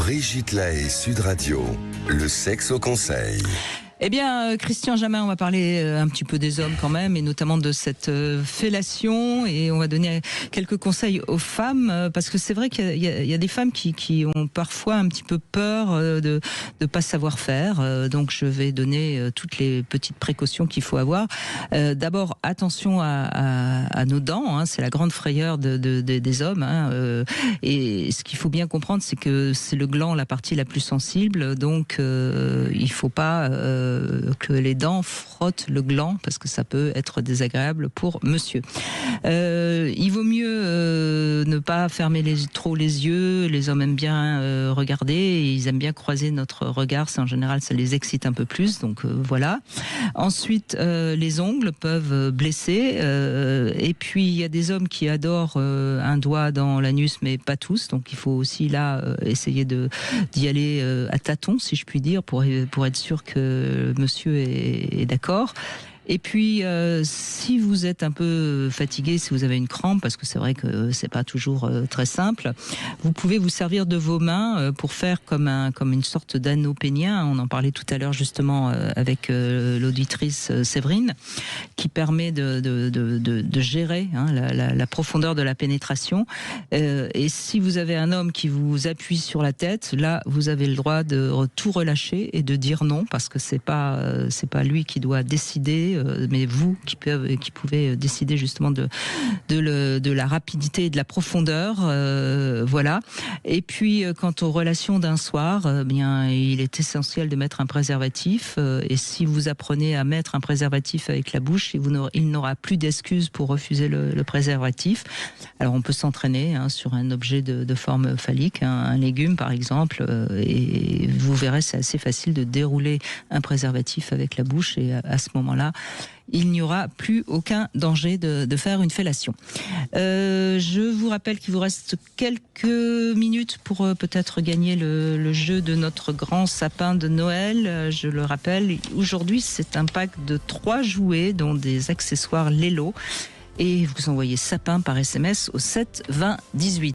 Brigitte Lahaie, Sud Radio, le sexe au conseil. Eh bien, Christian Jamin, on va parler un petit peu des hommes quand même, et notamment de cette fellation, et on va donner quelques conseils aux femmes, parce que c'est vrai qu'il y a des femmes qui ont parfois un petit peu peur de pas savoir faire, donc je vais donner toutes les petites précautions qu'il faut avoir. D'abord, attention à nos dents, hein, c'est la grande frayeur des hommes, hein, et ce qu'il faut bien comprendre, c'est que c'est le gland, la partie la plus sensible, donc il faut pas que les dents frottent le gland, parce que ça peut être désagréable pour monsieur. Il vaut mieux ne pas fermer trop les yeux. Les hommes aiment bien regarder, et ils aiment bien croiser notre regard. En général, ça les excite un peu plus, donc voilà. Ensuite, les ongles peuvent blesser, et puis il y a des hommes qui adorent un doigt dans l'anus, mais pas tous, donc il faut aussi là essayer d'y aller à tâtons, si je puis dire, pour être sûr que monsieur est d'accord. Et puis, si vous êtes un peu fatigué, si vous avez une crampe, parce que c'est vrai que c'est pas toujours très simple, vous pouvez vous servir de vos mains pour faire comme une sorte d'anneau pénien. On en parlait tout à l'heure justement avec l'auditrice Séverine, qui permet de gérer la profondeur de la pénétration. Et si vous avez un homme qui vous appuie sur la tête, là, vous avez le droit de tout relâcher et de dire non, parce que c'est pas lui qui doit décider, mais vous qui pouvez décider justement de la rapidité et de la profondeur, voilà. Et puis quant aux relations d'un soir, bien il est essentiel de mettre un préservatif, et si vous apprenez à mettre un préservatif avec la bouche, il n'aura plus d'excuses pour refuser le préservatif. Alors on peut s'entraîner sur un objet de forme phallique, un légume par exemple, et vous verrez, c'est assez facile de dérouler un préservatif avec la bouche, et à ce moment-là, il n'y aura plus aucun danger de faire une fellation. Je vous rappelle qu'il vous reste quelques minutes pour peut-être gagner le jeu de notre grand sapin de Noël. Je le rappelle, aujourd'hui c'est un pack de 3 jouets, dont des accessoires Lelo, et vous envoyez sapin par SMS au 7 20 18.